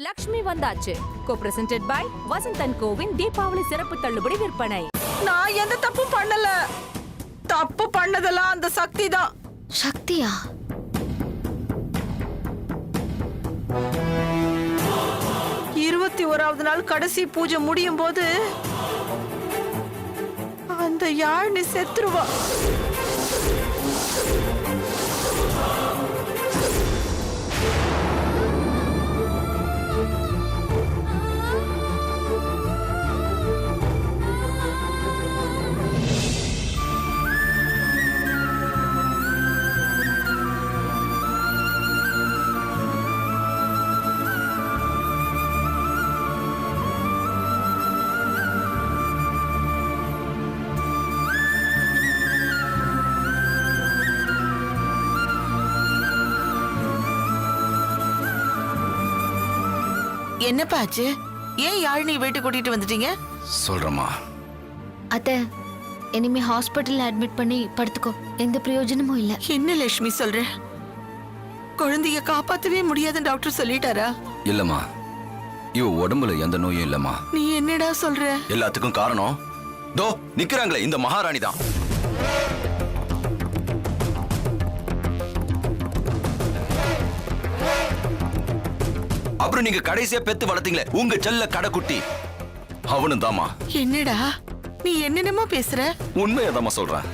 லக்ஷ்மி வந்தாச்சு. கோ-பிரசன்டட் by Vasanthan CoWIN Deepavali சிறப்பு தள்ளுபடி விற்பனை. நான் எந்த தப்பும் பண்ணல. தப்பு பண்ணதெல்லாம் அந்த சக்தி தான். சக்தியா? இருபத்தி ஓராவது நாள் கடைசி பூஜை முடியும் போது அந்த யாழினி செத்துருவா. என்னப்பா ஆச்சு? ஏன் யாழினி வீட்டு கூட்டிட்டு வந்துட்டீங்க? சொல்றமா அத்தை, இனிமே ஹாஸ்பிட்டல்ல அட்மிட் பண்ணி படுத்துக்கோ. எந்த பிரயோஜனமும் இல்ல. என்ன லட்சுமி சொல்ற? குழந்தைய காப்பாத்தவே முடியாதுன்னு டாக்டர் சொல்லிட்டாரா? இல்லம்மா, இவ உடம்புல எந்த நோயும் இல்லம்மா. நீ என்னடா சொல்ற? எல்லாத்துக்கும் காரணம் தோ நிக்கிறாங்களே இந்த மகாராணி தான். அப்புறம் நீங்க கடைசியா பெத்து வளர்த்தீங்களே உங்க செல்ல கடைக்குட்டி, அவனும் தாமா. என்னடா நீ என்னென்னமோ பேசுற? உண்மையதாம்மா சொல்றேன்.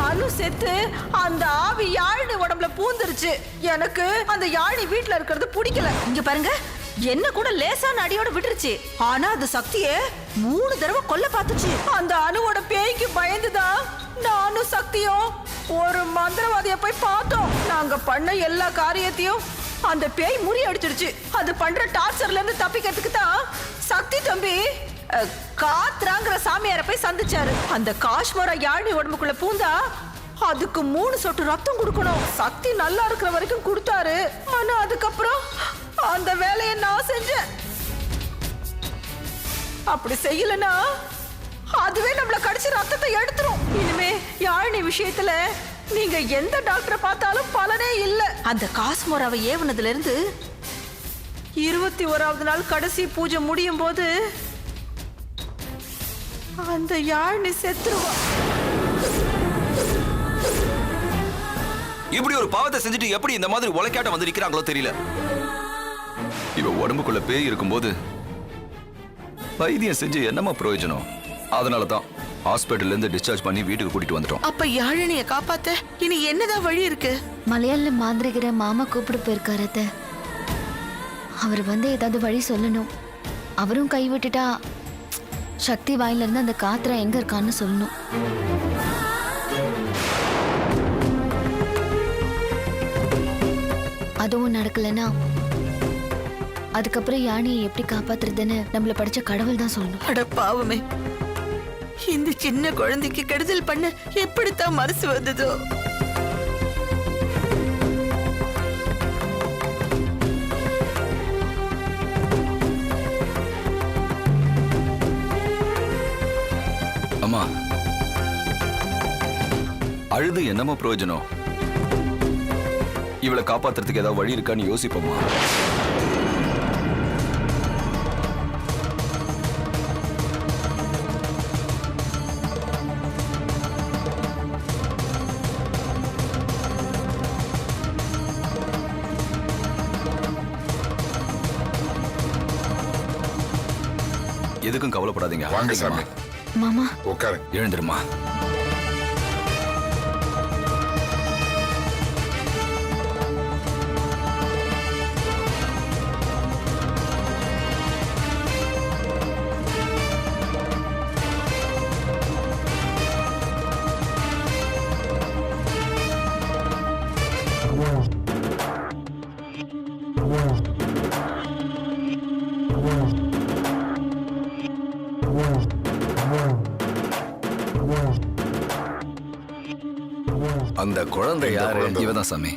அனு செத்து அந்த ஆவி யாழினி உடம்புல பூந்துருச்சு. எனக்கு அந்த யாழினி வீட்டுல இருக்கிறது பிடிக்கல. இங்க பாருங்க, என்ன கூட லேசான அடியோட விட்டுருச்சு. ஆனா அந்த சக்தியே 3 தடவை கொல்ல பார்த்துச்சு. அந்த அணுவோட பேய்க்கு பயந்துதான் நானும் சக்தியும் ஒரு மந்திரவாதிய போய் பார்த்தோம். நாங்க பண்ண எல்லா காரியத்தையும் அந்த பேய் முறியடிச்சிடுச்சு. அது பண்ற டார்ச்சர்ல இருந்து தப்பிக்கிறதுக்கு தான் சக்தி தம்பி காத்ராங்கிற சாமியார போய் சந்திச்சாரு. அந்த காஷ்மோரா யாழினி உடம்புக்குள்ள பூந்தா அதுக்கு 3 சொட்டு ரத்தம் கொடுக்கணும். சக்தி நல்லா இருக்கிற வரைக்கும் கொடுத்தாரு. ஆனா அதுக்கப்புறம் அந்த வேலையை நான் செஞ்சேன். அப்படி செய்யலனா அதுவே நம்மள கடிச்சு ரத்தத்தை எடுத்துரும். இனிமே யாழினி விஷயத்துல நீங்க எந்த டாக்டரை பார்த்தாலும் பலனே இல்ல. அந்த காஸ்மோராவை ஏவனதுல இருந்து 21வது நாள் கடைசி பூஜை முடியும் போது அந்த யாழினி செத்துருவா. இப்படி ஒரு பாவத்தை செஞ்சுட்டு எப்படி இந்த மாதிரி உலக்காட்டம் வந்து நிக்கிறாங்களோ தெரியல. இவ உடம்புக்குள்ள பேய் இருக்கும்போது வைத்தியம் செஞ்சு என்னமா பிரயோஜனம்? அதனாலதான் ஹாஸ்பிட்டல்ல இருந்து டிஸ்சார்ஜ் பண்ணி வீட்டுக்கு கூட்டிட்டு வந்துட்டோம். அப்ப யாழினிய காப்பாத்த இனி என்னதான் வழி இருக்கு? மலையாள மாந்திரிகரை மாமா கூப்பிட போயிருக்காரு அத்தை. அவர் வந்து ஏதாவது வழி சொல்லணும். அவரும் கைவிட்டுட்டா சக்தி வாயில இருந்து அந்த காத்திரா எங்க இருக்கான்னு சொல்லணும். அதுவும் நடக்கலன்னா அதுக்கப்புறம் யானையை எப்படி காப்பாத்துறதுன்னு நம்மள படிச்ச கடவுள் தான் சொல்லணும். அட பாவமே, இந்த சின்ன குழந்தைக்கு கெடுதல் பண்ண எப்படித்தான் மனசு வந்ததோ? அம்மா, அழுது என்னமா பிரயோஜனம்? இவளை காப்பாத்துறதுக்கு ஏதாவது வழி இருக்கான்னு யோசிப்போமா? எதுக்கும் கவலைப்படாதீங்க. வாங்க சாமி. மாமா உட்காரு. எழுந்துருமா. அந்த குழந்தை யாரு? இவதான் சாமி.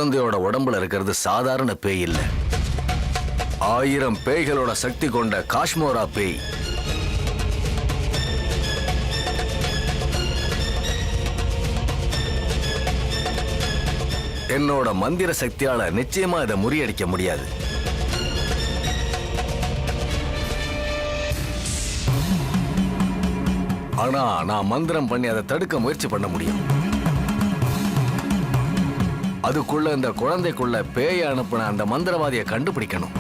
குழந்தையோட உடம்புல இருக்கிறது சாதாரண பேய் இல்ல, 1000 பேய்களோட சக்தி கொண்ட காஷ்மோரா பேய். என்னோட மந்திர சக்தியால நிச்சயமா இதை முறியடிக்க முடியாது. ஆனா நான் மந்திரம் பண்ணி அதை தடுக்க முயற்சி பண்ண முடியும். அதுக்குள்ள இந்த குழந்தைக்குள்ள பேய அனுப்புன அந்த மந்திரவாதியை கண்டுபிடிக்கணும்.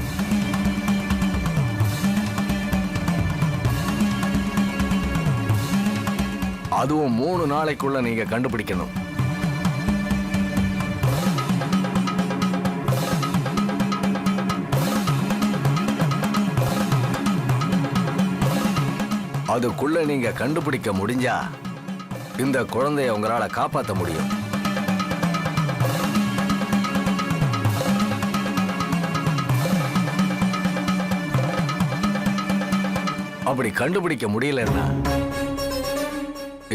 அதுவும் 3 நாளைக்குள்ள நீங்க கண்டுபிடிக்கணும். அதுக்குள்ள நீங்க கண்டுபிடிக்க முடிஞ்சா இந்த குழந்தைய உங்களால காப்பாற்ற முடியும். அப்படி கண்டுபிடிக்க முடியலன்னா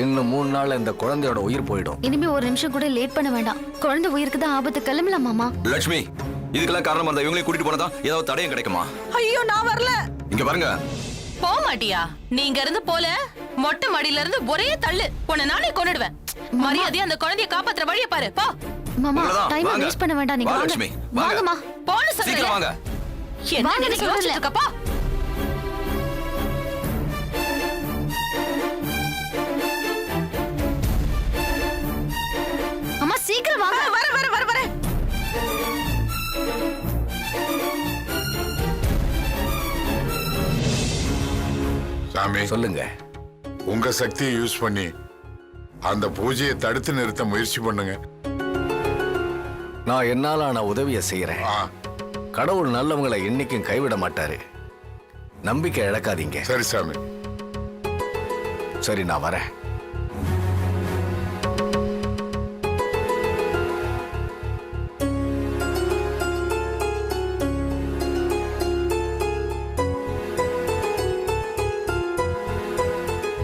இன்னும் 3 நாள்ல இந்த குழந்தையோட உயிர் போயிடும். இனிமே ஒரு நிமிஷம் கூட லேட் பண்ண வேண்டாம். குழந்தை உயிருக்கு தான் ஆபத்து. கிளம்பலாம் மாமா. லட்சுமி, இதுக்கெல்லாம் காரணமா இருந்தா இவங்களையும் கூட்டிட்டு போனதா ஏதாவது தடயம் கிடைக்குமா? ஐயோ நான் வரல. இங்க பாருங்க. போக மாட்டியா? நீங்க இருந்து போல மொட்டை மாடியில இருந்து ஒரே தள்ளு. உன்னை நானே கொன்னுடுவேன். மரியாதையா அந்த குழந்தையை காப்பாத்துற வழியை பாரு. போ மாமா, உங்களதான், டைம் வாங்க. வேஸ்ட் பண்ண வேண்டாம். நீங்க வா, வாங்க. லட்சுமி, வாங்க. வாங்கம்மா. போன்னு சீக்கிரம் வாங்க. சொல்றேன். என்ன வாங்க, நினைச்சு சொல்றேன். யோசிச்சுட்டு இருக்கப்பா? அம்மா சீக்கிரம் வாங்க. வர வர வர வர. சாமி, சொல்லுங்க. உங்க சக்தியை யூஸ் பண்ணி அந்த பூஜையை தடுத்து நிறுத்த முயற்சி பண்ணுங்க. நான் என்னால நான் உதவியை செய்யறேன். ஆ, கடவுள் நல்லவங்களை என்னைக்கும் கைவிட மாட்டாரு. நம்பிக்கை இழக்காதீங்க. சரி சாமி. சரி, நான் வரேன்.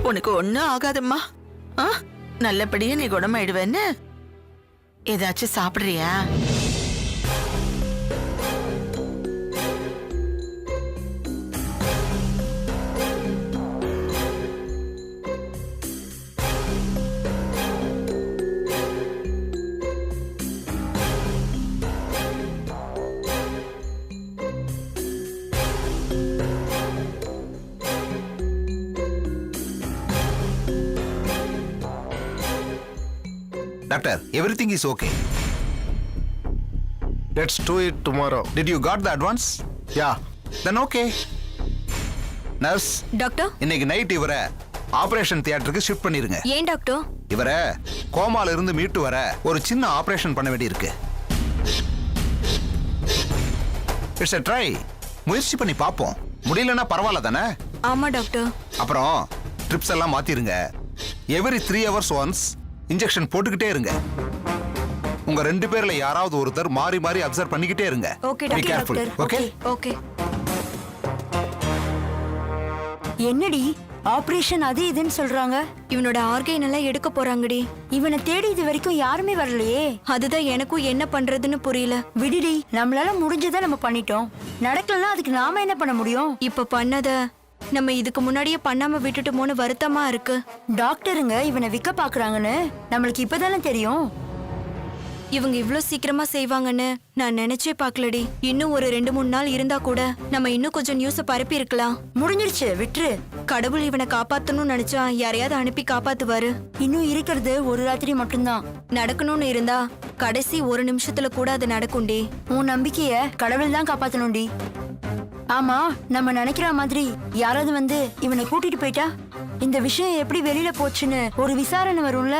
உனக்கு ஒண்ணும் ஆகாதம்மா. நல்லபடியா நீ குணமாயிடுவேன்னு. ஏதாச்சும் சாப்பிடுறியா? Doctor, everything is okay. Let's do it tomorrow. Did you got the advance? Yeah. Then okay. Nurse, doctor, இன்னைக்கு நைட் இவரை ஆபரேஷன் தியேட்டருக்கு ஷிஃப்ட் பண்ணிருங்க. ஏன் டாக்டர்? இவரை கோமால இருந்து மீட்டு வர ஒரு சின்ன ஆபரேஷன் பண்ண வேண்டியிருக்கு. It's a try. முயற்சி பண்ணி பார்ப்போம். முடியலன்னா பரவாயில்ல தானே? ஆமா டாக்டர். அப்புறம் ட்ரிப்ஸ் எல்லாம் மாத்திருங்க. எவ்ரி 3 hours once இன்ஜெக்ஷன் போட்டுக்கிட்டே இருங்க. உங்க 2 பேர்ல யாராவது ஒருத்தர் மாறி மாறி அப்சர்வ் பண்ணிக்கிட்டே இருங்க. Okay Be careful. Doctor. Okay? Okay. என்னடி ஆபரேஷன் அது இதுன்னு சொல்றாங்க? இவனோட ஆர்கன் எல்லாம் எடுக்க போறாங்கடி. இவனை தேடி இது வரைக்கும் யாருமே வரலையே. அதுதான் எனக்கும் என்ன பண்றதுன்னு புரியல. விடுடி, நம்மளால முடிஞ்சதை நம்ம பண்ணிட்டோம். நடக்கலன்னா அதுக்கு நாம என்ன பண்ண முடியும்? இப்ப பண்ணத நம்ம இதுக்கு முன்னாடியே பண்ணாம விட்டுட்டோமோன்னு வருத்தமா இருக்கு. டாக்டருங்க இவனை விக்க பாக்குறாங்கன்னு நம்மளுக்கு இப்பதானே தெரியும். இவங்க இவ்ளோ சீக்கிரமா செய்வாங்கன்னு நான் நினைச்சே பார்க்கலடி. இன்னும் ஒரு 2-3 நாள் இருந்தா கூட நம்ம இன்னும் கொஞ்சம் நியூஸ பரப்பி இருக்கலாம். முடிஞ்சிருச்சு, விட்டுரு. கடவுள் இவனை காப்பாத்தணும்னு நினைச்சா யாரையாவது அனுப்பி காப்பாத்துவாரு. இன்னும் இருக்கிறது ஒரு ராத்திரி மட்டும்தான். நடக்கணும்னு இருந்தா கடைசி ஒரு நிமிஷத்துல கூட அது நடக்கும்டி. உன் நம்பிக்கைய கடவுள் தான் காப்பாத்தணும்டி. ஆமா, நம்ம நினைக்கிற மாதிரி யாராவது வந்து இவனை கூட்டிட்டு போயிட்டா இந்த விஷயம் எப்படி வெளியில போச்சுன்னு ஒரு விசாரணை வரும்ல.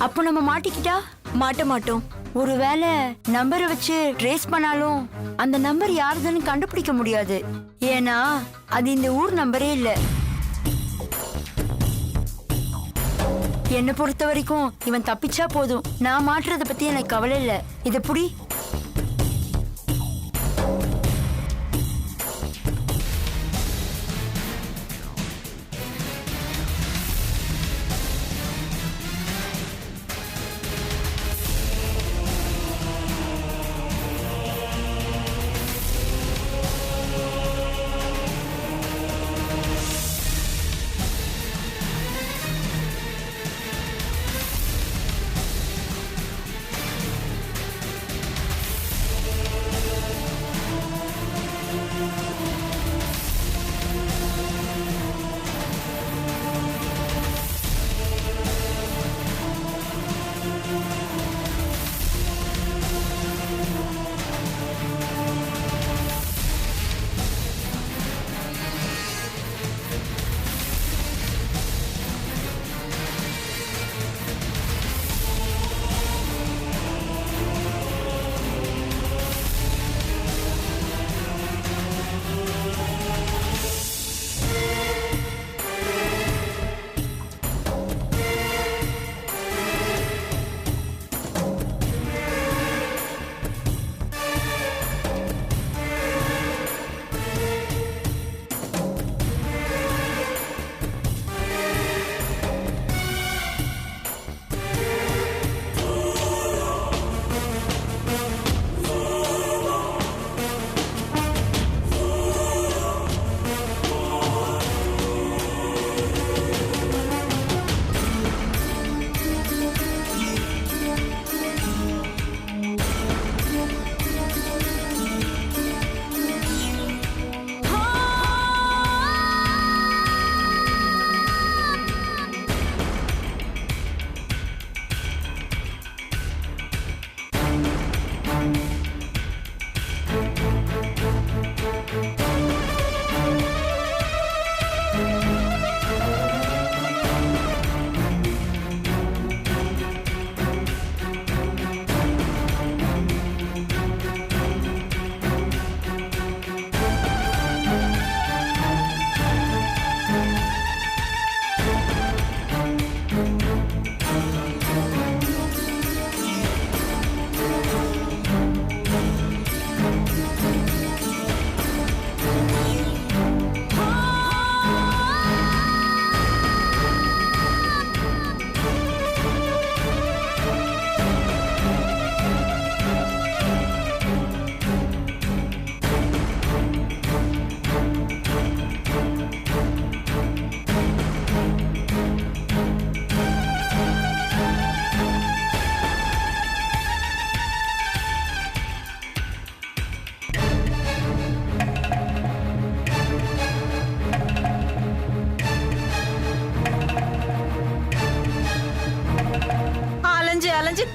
அப்போ நம்ம மாட்டிக்கிட்டா மாட்ட மாட்டோம். ஒருவேளை நம்பரை வச்சு ட்ரேஸ் பண்ணாலும் அந்த நம்பர் யாருதுன்னு கண்டுபிடிக்க முடியாது. ஏன்னா அது இந்த ஊர் நம்பரே இல்ல. என்னை பொறுத்த வரைக்கும் இவன் தப்பிச்சா போதும். நான் மாட்டுறத பத்தி எனக்கு கவலை இல்ல. இத புடி.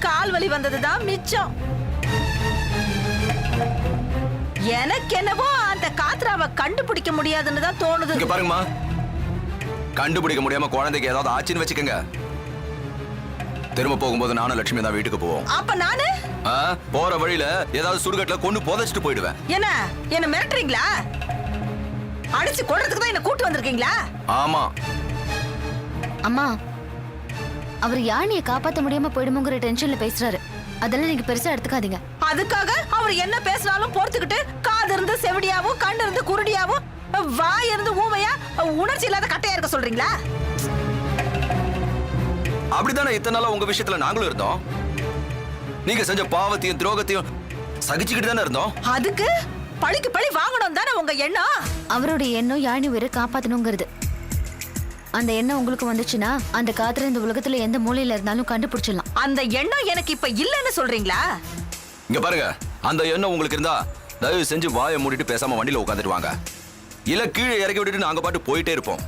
கால் வலி வந்ததுதான் மிச்சம். எனக்கு என்னவோ அந்த காத்ராவை கண்டுபிடிக்க முடியாதுன்னு தான் தோணுது. இங்க பாருங்கம்மா, கண்டுபிடிக்க முடியாம குழந்தைக்கு ஏதாவது ஆச்சுன்னு வச்சுக்கோங்க, திரும்ப போகும்போது நானும் லட்சுமி தான் வீட்டுக்கு போவோம். அப்ப நானு போற வழியில ஏதாவது சுடுகட்டுல கொண்டு புதைச்சிட்டு போயிடுவேன். என்ன மிரட்டுறீங்களா? அடிச்சு கொள்றதுக்கு தான் என்ன கூட்டு வந்திருக்கீங்களா? ஆமா. அம்மா, அவர் யானையை காப்பாத்த முடியாம போயிடுமோங்கிற டென்ஷன்ல பேசுறாரு. அதெல்லாம் நீங்க பெருசா எடுத்துக்காதீங்க. அதுக்காக அவர் என்ன பேசினாலும் பொறுத்துக்கிட்டு காது இருந்து செவிடியாவும் கண்ணு இருந்து குருடியாவும் வாய் இருந்து ஊமையா உணர்ச்சி இல்லாத கட்டையா இருக்க சொல்றீங்களா? அப்படித்தானே இத்தனை நாளா உங்க விஷயத்துல நாங்களும் இருந்தோம். நீங்க செஞ்ச பாவத்தையும் துரோகத்தையும் சகிச்சுக்கிட்டு தானே இருந்தோம். அதுக்கு பழிக்கு பழி வாங்கணும் தானே உங்க எண்ணம். அவருடைய எண்ணம் யானை உயிரை காப்பாத்தணுங்கிறது. அந்த எண்ணம் உங்களுக்கு வந்துச்சுன்னா அந்த காத்துல இந்த உலகத்துல எந்த மூலையில இருந்தாலும் கண்டுபிடிச்சிடலாம். அந்த எண்ணம் எனக்கு இப்ப இல்லன்னு சொல்றீங்களா? இங்க பாருங்க, அந்த எண்ணம் உங்களுக்கு இருந்தா தயவு செஞ்சு வாயை மூடிட்டு பேசாம வண்டியில உட்காந்துட்டு வாங்க. இல்ல கீழே இறக்கி விட்டுட்டு நாங்க பாட்டு போயிட்டே இருப்போம்.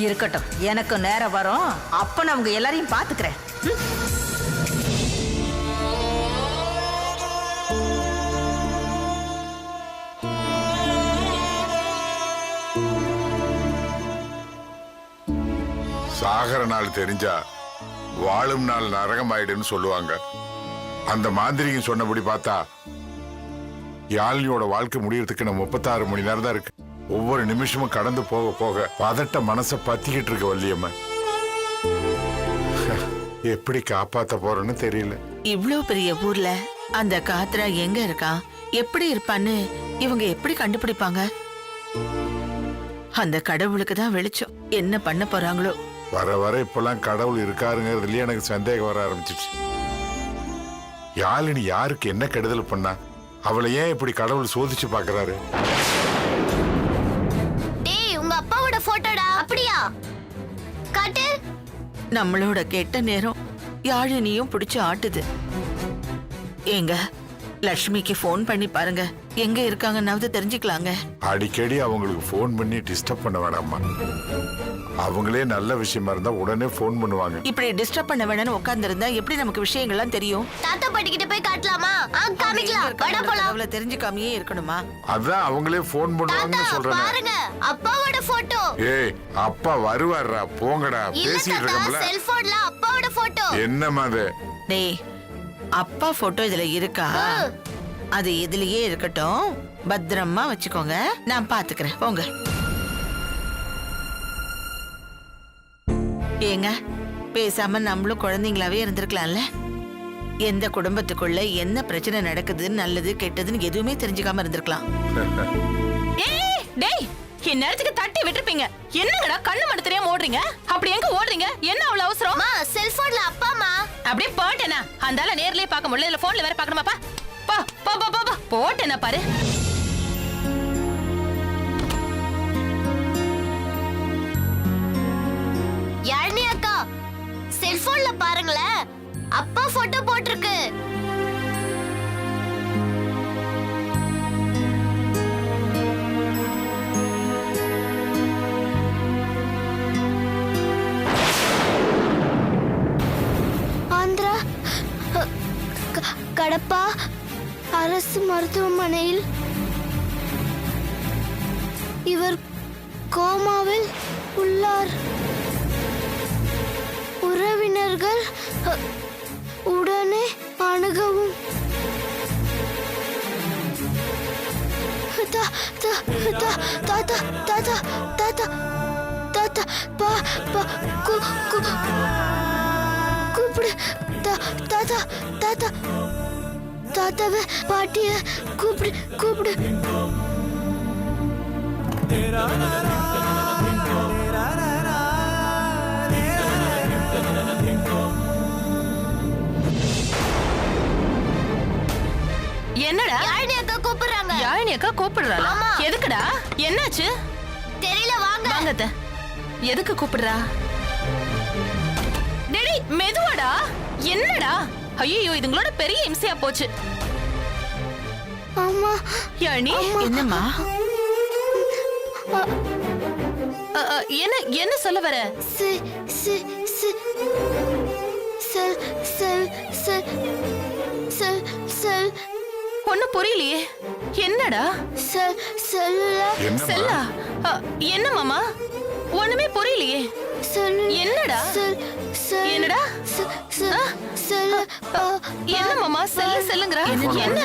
இருக்கட்டும், எனக்கு நேரம் வரும், அப்ப நான் உங்க எல்லாரையும் பாத்துக்கிறேன். சாகர நாள் தெரிஞ்சா வாழும் நாள் நரகம் ஆயிடுன்னு சொல்லுவாங்க. அந்த மாந்திரிகம் சொன்னபடி பார்த்தா யாழினியோட வாழ்க்கை முடியறதுக்கு நம்ம 36 மணி நேரம் தான் இருக்கு. ஒவ்வொரு நிமிஷமும் கடந்து போக போக பதட்ட மனசை பத்திக்கிட்டு இருக்க வள்ளியம்மா. எப்படி காப்பாத்த போறோன்னு தெரியல. இவ்ளோ பெரிய ஊர்ல அந்த காத்ரா எங்க இருக்கா, எப்படி இருப்பான்னு இவங்க எப்படி கண்டுபிடிப்பாங்க? அந்த கடவுளுக்கு தான் வெளிச்சம். என்ன பண்ண போறாங்களோ? வர வர இப்பெல்லாம் கடவுள் இருக்காருங்கிறதுலயே எனக்கு சந்தேகம் வர ஆரம்பிச்சிச்சு. யாழினி யாருக்கு என்ன கெடுதல் பண்ணா? அவளை ஏன் இப்படி கடவுள் சோதிச்சு பாக்குறாரு? டேய், உங்க அப்பாவோட போட்டோடா. அப்படியா? காட்டு. நம்மளோட கெட்ட நேரம் யாழினியும் பிடிச்சு ஆட்டுது. ஏங்க, லட்சுமிக்கு ஃபோன் பண்ணி பாருங்க, எங்க இருக்காங்கன்னாவது தெரிஞ்சுக்கலாங்க. அடிக்கடி அவங்களுக்கு ஃபோன் பண்ணி டிஸ்டர்ப் பண்ண வேணாமா? அவங்களே நல்ல விஷயமா இருந்தா உடனே ஃபோன் பண்ணுவாங்க. இப்படி டிஸ்டர்ப் பண்ண வேணும்னு உட்கார்ந்து இருந்தா எப்படி நமக்கு விஷயங்கள்லாம் தெரியும்? தாத்தா பாட்டிக்கிட்ட போய் காட்டலாமா? காமிக்கலாம். வட போலாம். அவளை தெரிஞ்சுக்காமையே இருக்கணுமா? அதான் அவங்களே ஃபோன் பண்ணுவாங்கன்னு சொல்றேன். பாருங்க, அப்பாவோட போட்டோ. ஏய், அப்பா வருவாரா? போங்கடா, பேசிட்டு இருக்கோம்ல. செல்போன்ல அப்பாவோட போட்டோ. என்னமா அது? டேய், அப்பா போட்டோ இதுல இருக்கா? அது இதுலயே இருக்கட்டும், பத்திரமா வச்சுக்கோங்க, நான் பாத்துக்கிறேன். போங்க. ஏங்க, பேசாம நம்மளும் குழந்தைங்களாவே இருந்திருக்கலாம்ல. எந்த குடும்பத்துக்குள்ள என்ன பிரச்சனை நடக்குது, நல்லது கெட்டதுன்னு எதுவுமே தெரிஞ்சுக்காம இருந்திருக்கலாம். டேய், இந்நேரத்துக்கு தட்டி விட்டுருப்பீங்க. என்னங்கடா கண்ணு மட்டும் தெரியாம ஓடுறீங்க? அப்படி எங்க ஓடுறீங்க? என்ன அவ்வளவு அவசரம்? செல்போன்ல அப்பாமா. அப்படியே போட்டேனா? அந்தால நேர்லயே பார்க்க முடியல, இல்ல போன்ல வேற பார்க்கணுமாப்பா? போ போ போ போ போட்டேனா பாரு. யாழினி அக்கா, செல்போன்ல பாருங்களேன், அப்பா போட்டோ போட்டிருக்கு. ஆந்திரா கடப்பா அரசு மருத்துவமனையில் இவர் கோமாவில் உள்ளார். உறவினர்கள் உடனே அணுகவும். தாத்தா தாத்தா தாத்தா தாத்தா தாத்தா பா பா கூப்பிடு. தாத்தா தாத்தா தாத்தாவை பாட்டிய கூப்பிடு கூப்பிடு. என்னடா? யாழினி அக்கா கூப்பிடுறாங்க. யாழினி அக்கா கூப்பிடுறாளா? எதுக்குடா? என்னாச்சு? தெரியல, வாங்க. வாங்க அத்தை. எதுக்கு கூப்பிடுறா? டேடி, மெதுவாடா. என்னடா? ஐயோ, இதுங்களோட பெரிய இம்சையா போச்சு. அம்மா. யாழினி, என்னம்மா? என்ன என்ன சொல்ல வர? செல் செல் செல் செல் செல் செல் ஒண்ணும் புரியலையே. என்னடா செல் செல்ல செல்லா? என்ன மாமா? ஒண்ணுமே புரியலையே. செல் என்னடா? செல் செல் என்னடா? செல் செல் என்ன மாமா செல்லுங்கறா? என்ன